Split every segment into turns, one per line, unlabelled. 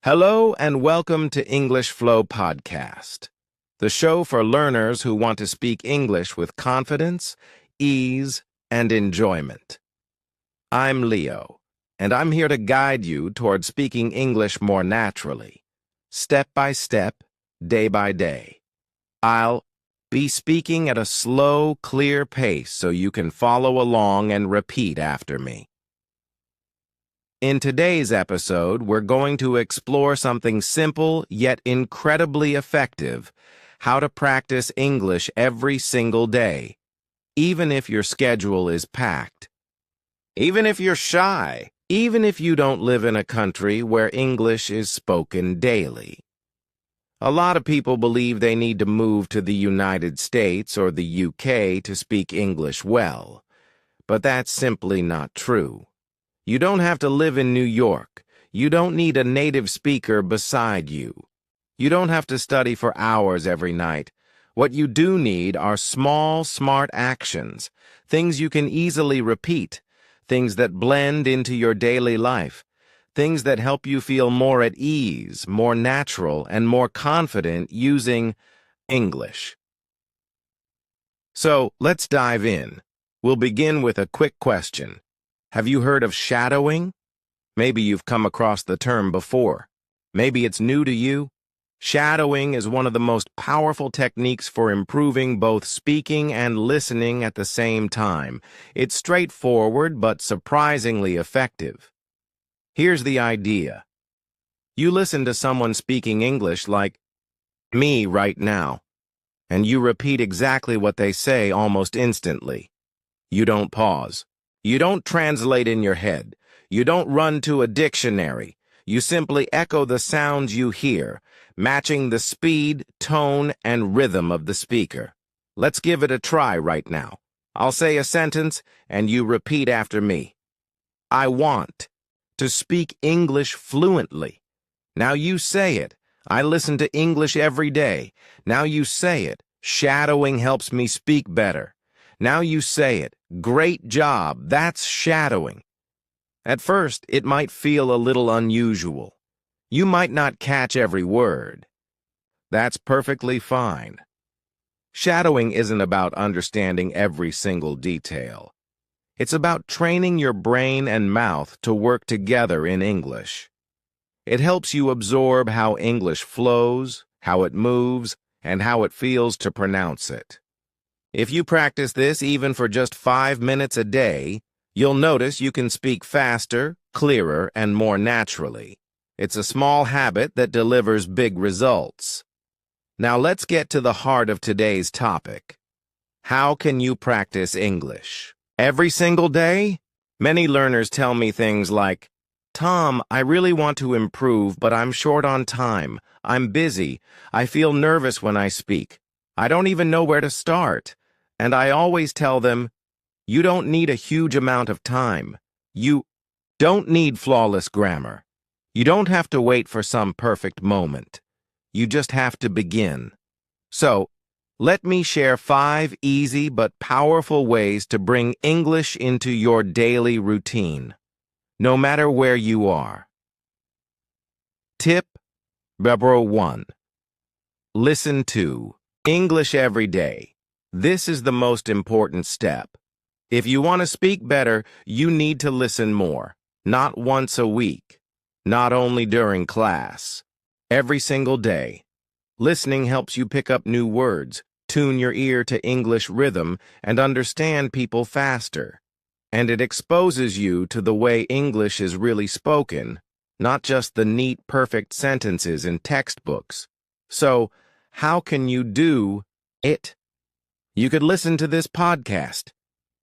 Hello and welcome to English Flow Podcast, the show for learners who want to speak English with confidence, ease, and enjoyment. I'm Leo, and I'm here to guide you toward speaking English more naturally, step by step, day by day. I'll be speaking at a slow, clear pace so you can follow along and repeat after me. In today's episode, we're going to explore something simple yet incredibly effective: how to practice English every single day, even if your schedule is packed. Even if you're shy, even if you don't live in a country where English is spoken daily. A lot of people believe they need to move to the United States or the UK to speak English well, but that's simply not true. You don't have to live in New York. You don't need a native speaker beside you. You don't have to study for hours every night. What you do need are small, smart actions, things you can easily repeat, things that blend into your daily life, things that help you feel more at ease, more natural, and more confident using English. So, let's dive in. We'll begin with a quick question. Have you heard of shadowing? Maybe you've come across the term before. Maybe it's new to you. Shadowing is one of the most powerful techniques for improving both speaking and listening at the same time. It's straightforward but surprisingly effective. Here's the idea. You listen to someone speaking English like me right now, and you repeat exactly what they say almost instantly. You don't pause. You don't translate in your head. You don't run to a dictionary. You simply echo the sounds you hear, matching the speed, tone, and rhythm of the speaker. Let's give it a try right now. I'll say a sentence, and you repeat after me. I want to speak English fluently. Now you say it. I listen to English every day. Now you say it. Shadowing helps me speak better. Now you say it. Great job. That's shadowing. At first, it might feel a little unusual. You might not catch every word. That's perfectly fine. Shadowing isn't about understanding every single detail. It's about training your brain and mouth to work together in English. It helps you absorb how English flows, how it moves, and how it feels to pronounce it. If you practice this even for just 5 minutes a day, you'll notice you can speak faster, clearer, and more naturally. It's a small habit that delivers big results. Now let's get to the heart of today's topic. How can you practice English? Every single day? Many learners tell me things like, Tom, I really want to improve, but I'm short on time. I'm busy. I feel nervous when I speak. I don't even know where to start. And I always tell them, you don't need a huge amount of time. You don't need flawless grammar. You don't have to wait for some perfect moment. You just have to begin. So, let me share 5 easy but powerful ways to bring English into your daily routine, no matter where you are. Tip number 1. Listen to English every day. This is the most important step. If you want to speak better, you need to listen more. Not once a week. Not only during class. Every single day. Listening helps you pick up new words, tune your ear to English rhythm, and understand people faster. And it exposes you to the way English is really spoken, not just the neat, perfect sentences in textbooks. So, how can you do it? You could listen to this podcast.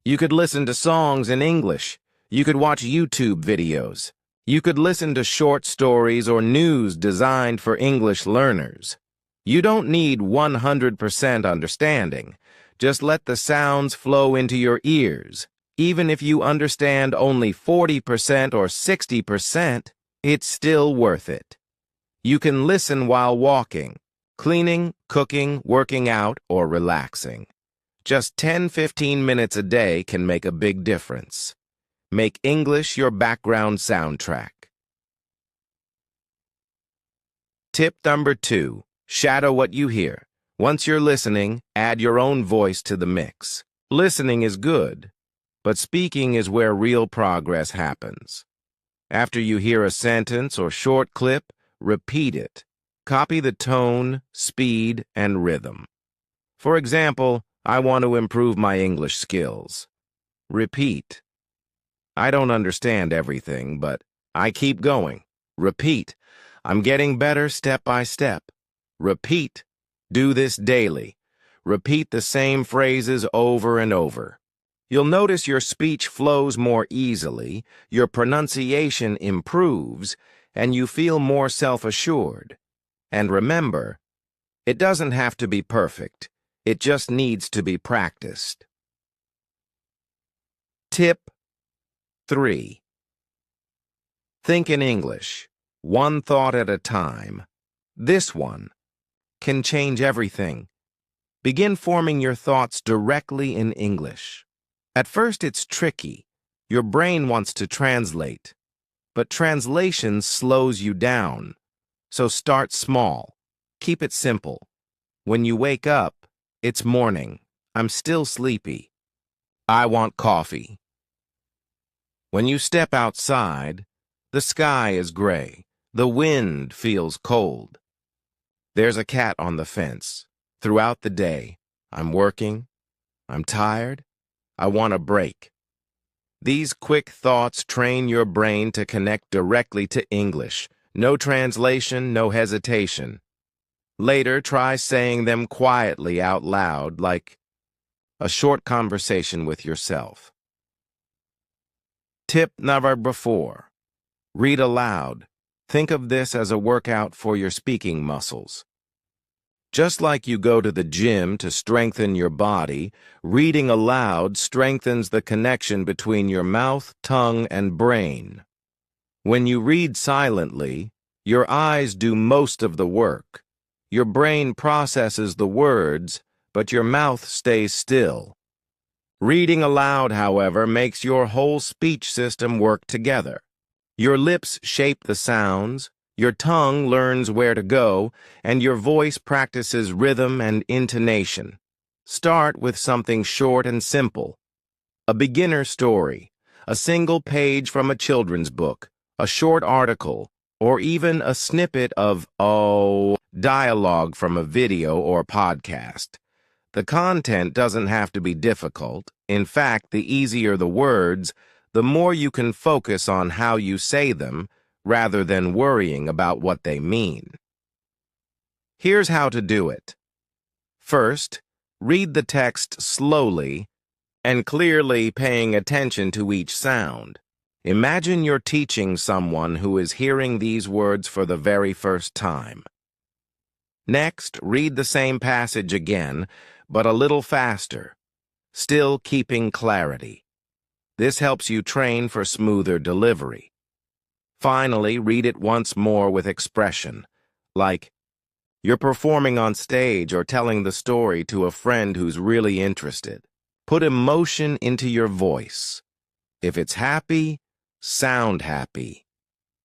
You could listen to songs in English. You could watch YouTube videos. You could listen to short stories or news designed for English learners. You don't need 100% understanding. Just let the sounds flow into your ears. Even if you understand only 40% or 60%, it's still worth it. You can listen while walking, cleaning, cooking, working out, or relaxing. Just 10-15 minutes a day can make a big difference. Make English your background soundtrack. Tip number 2, shadow what you hear. Once you're listening, add your own voice to the mix. Listening is good, but speaking is where real progress happens. After you hear a sentence or short clip, repeat it. Copy the tone, speed, and rhythm. For example, I want to improve my English skills. Repeat. I don't understand everything, but I keep going. Repeat. I'm getting better step by step. Repeat. Do this daily. Repeat the same phrases over and over. You'll notice your speech flows more easily, your pronunciation improves, and you feel more self-assured. And remember, it doesn't have to be perfect. It just needs to be practiced. Tip 3. Think in English, one thought at a time. This one can change everything. Begin forming your thoughts directly in English. At first, it's tricky. Your brain wants to translate, but translation slows you down. So start small. Keep it simple. When you wake up, it's morning. I'm still sleepy. I want coffee. When you step outside, the sky is gray. The wind feels cold. There's a cat on the fence. Throughout the day, I'm working. I'm tired. I want a break. These quick thoughts train your brain to connect directly to English. No translation, no hesitation. Later, try saying them quietly out loud, like a short conversation with yourself. Tip number 4. Read aloud. Think of this as a workout for your speaking muscles. Just like you go to the gym to strengthen your body, reading aloud strengthens the connection between your mouth, tongue, and brain. When you read silently, your eyes do most of the work. Your brain processes the words, but your mouth stays still. Reading aloud, however, makes your whole speech system work together. Your lips shape the sounds, your tongue learns where to go, and your voice practices rhythm and intonation. Start with something short and simple. A beginner story, a single page from a children's book, a short article, or even a snippet of, dialogue from a video or podcast. The content doesn't have to be difficult. In fact, the easier the words, the more you can focus on how you say them, rather than worrying about what they mean. Here's how to do it. First, read the text slowly and clearly, paying attention to each sound. Imagine you're teaching someone who is hearing these words for the very first time. Next, read the same passage again, but a little faster, still keeping clarity. This helps you train for smoother delivery. Finally, read it once more with expression, like you're performing on stage or telling the story to a friend who's really interested. Put emotion into your voice. If it's happy, sound happy.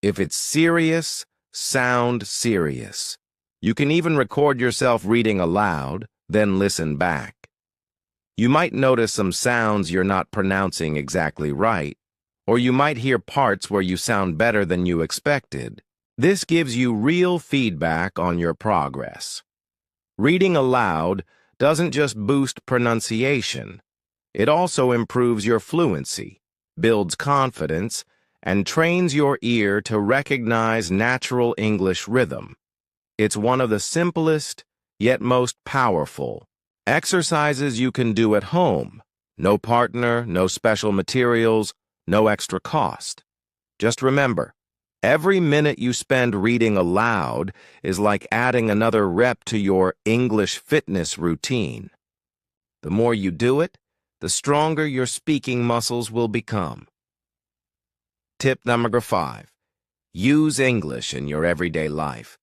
If it's serious, sound serious. You can even record yourself reading aloud, then listen back. You might notice some sounds you're not pronouncing exactly right, or you might hear parts where you sound better than you expected. This gives you real feedback on your progress. Reading aloud doesn't just boost pronunciation, it also improves your fluency, builds confidence, and trains your ear to recognize natural English rhythm. It's one of the simplest, yet most powerful exercises you can do at home. No partner, no special materials, no extra cost. Just remember, every minute you spend reading aloud is like adding another rep to your English fitness routine. The more you do it, the stronger your speaking muscles will become. Tip number 5. Use English in your everyday life.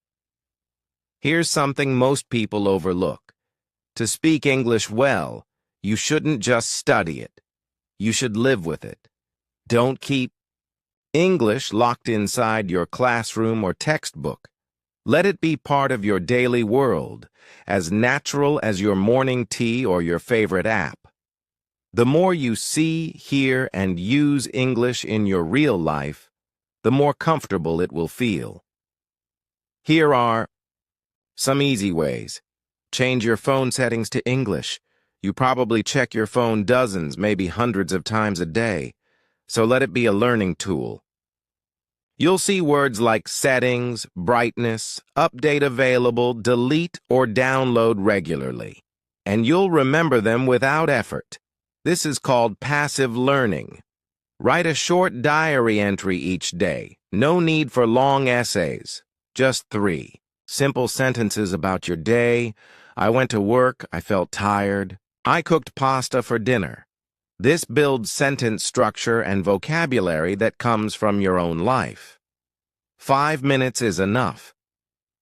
Here's something most people overlook. To speak English well, you shouldn't just study it. You should live with it. Don't keep English locked inside your classroom or textbook. Let it be part of your daily world, as natural as your morning tea or your favorite app. The more you see, hear, and use English in your real life, the more comfortable it will feel. Here are some easy ways. Change your phone settings to English. You probably check your phone dozens, maybe hundreds of times a day, so let it be a learning tool. You'll see words like settings, brightness, update available, delete, or download regularly, and you'll remember them without effort. This is called passive learning. Write a short diary entry each day. No need for long essays. Just 3 simple sentences about your day. I went to work. I felt tired. I cooked pasta for dinner. This builds sentence structure and vocabulary that comes from your own life. 5 minutes is enough.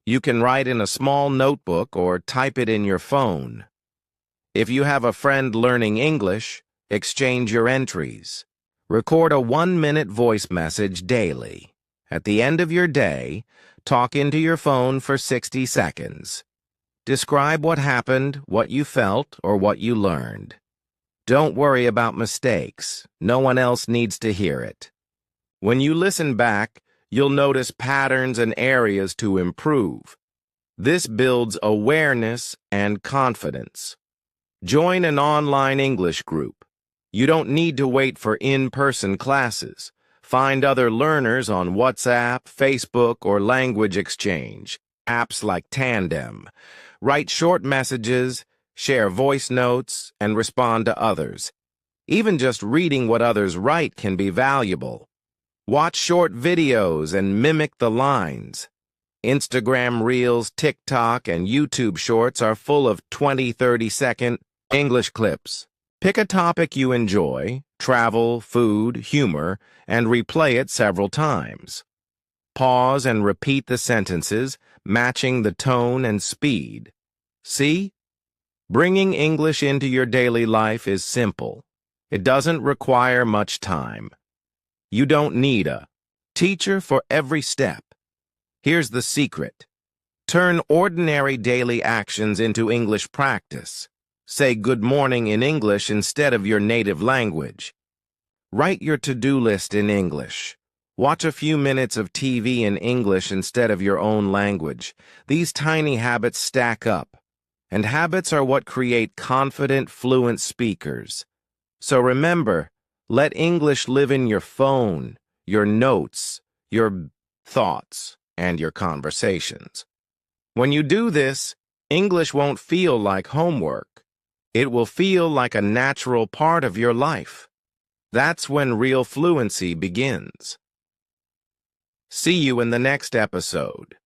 You can write in a small notebook or type it in your phone. If you have a friend learning English, exchange your entries. Record a 1-minute voice message daily. At the end of your day, talk into your phone for 60 seconds. Describe what happened, what you felt, or what you learned. Don't worry about mistakes. No one else needs to hear it. When you listen back, you'll notice patterns and areas to improve. This builds awareness and confidence. Join an online English group. You don't need to wait for in-person classes. Find other learners on WhatsApp, Facebook, or Language Exchange, apps like Tandem. Write short messages, share voice notes, and respond to others. Even just reading what others write can be valuable. Watch short videos and mimic the lines. Instagram Reels, TikTok, and YouTube Shorts are full of 20-30-second English clips. Pick a topic you enjoy, travel, food, humor, and replay it several times. Pause and repeat the sentences, matching the tone and speed. See? Bringing English into your daily life is simple. It doesn't require much time. You don't need a teacher for every step. Here's the secret. Turn ordinary daily actions into English practice. Say good morning in English instead of your native language. Write your to-do list in English. Watch a few minutes of TV in English instead of your own language. These tiny habits stack up, and habits are what create confident, fluent speakers. So remember, let English live in your phone, your notes, your thoughts, and your conversations. When you do this, English won't feel like homework. It will feel like a natural part of your life. That's when real fluency begins. See you in the next episode.